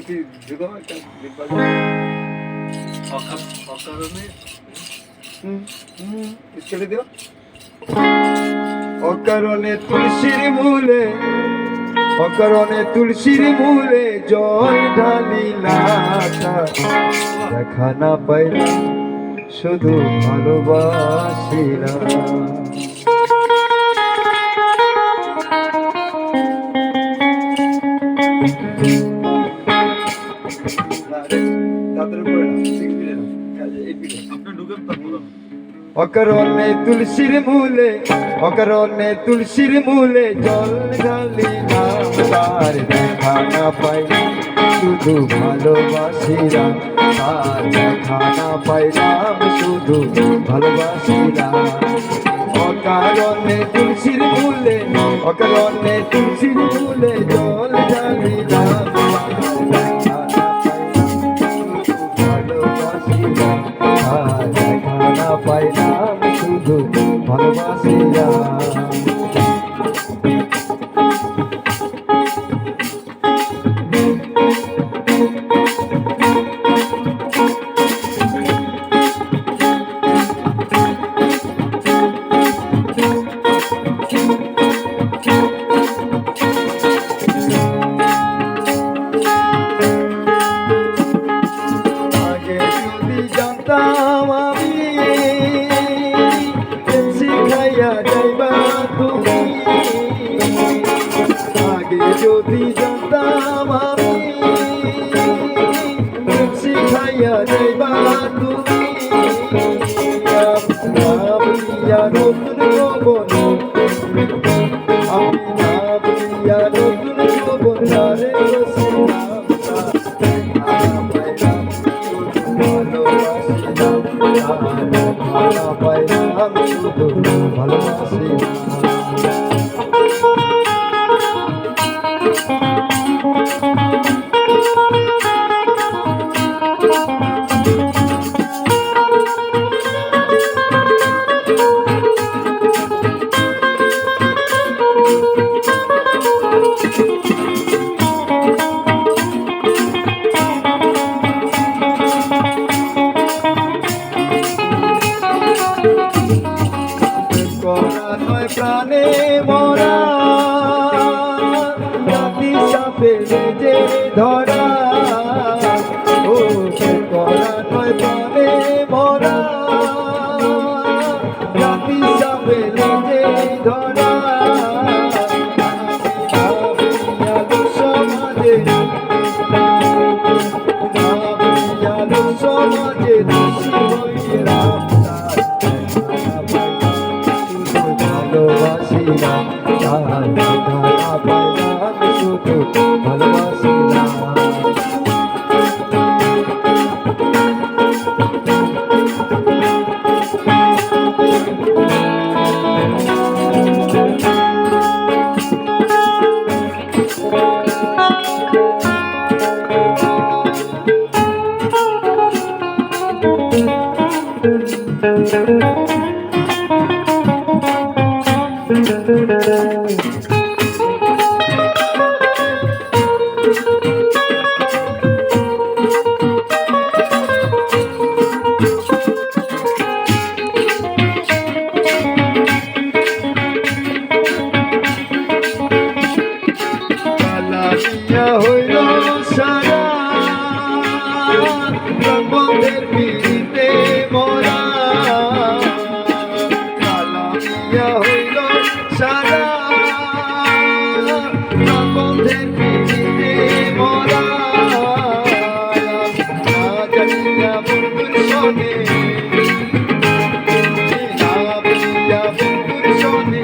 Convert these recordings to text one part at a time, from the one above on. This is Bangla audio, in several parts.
কি দিগো একটা বিপদ অকারণে ছেড়ে দিও অকারণে তুলসীর মূলে অকারণে তুলসীর মূলে জল ঢালিলাম দেখা না পাইলাম শুধু ভালোবাসিলাম অকারণে তুলসীর মূলে অকারণে তুলসীর মূলে জল ঢালিলাম তার দেখা না পাইলাম শুধু ভালোবাসিলাম তার দেখা না পাইলাম শুধু ভালোবাসিলাম অকারণে তুলসীর মূলে অকারণে তুলসীর মূলে জল ঢালিলাম পাইলাম শুধু ভালোবাসিলাম আগে যদি জানতাম আমি যাইবা তুমি আগে যদি জানতাম আমি শিখাইয়া যাইবা তুমি ভাবিয়া নতুন যৌবন আমি ভাবিয়া নতুন যৌবন রে পাইলাম শুধু ভালোবাসিলাম প্রাণে মরা জাতি সাপে যে ধরা ও করা নয় প্রাণে মরা জাতি সাপে যে ধরা সমাজে সমাজে দোষী হইলাম ভালোবাসিলাম তার দেখা পাইলাম শুধু ভালোবাসিলাম হইল সারা বন্ধের পিড়িতে মরা কালামিয়া হইল সারা বন্ধের পিড়িতে মরা জানিয়া বন্ধুর সনে বন্ধুর সনে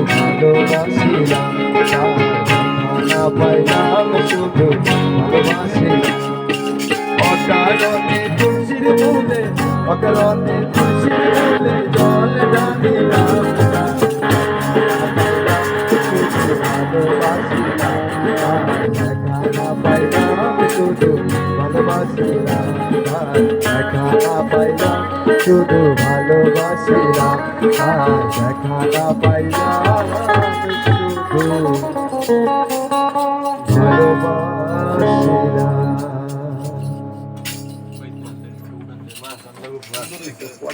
ভালোবাসিলাম পাইলাম শুধু ভালোবাসিলাম অকারণে তুলসীর মূলে অকারণে তুলসীর মূলে জল ঢালিলাম শুধু ভালোবাসিলাম দেখা পাইলাম শুধু ভালোবাসিলাম দেখা পাইলাম শুধু ভালোবাসিলাম দেখা পাইলাম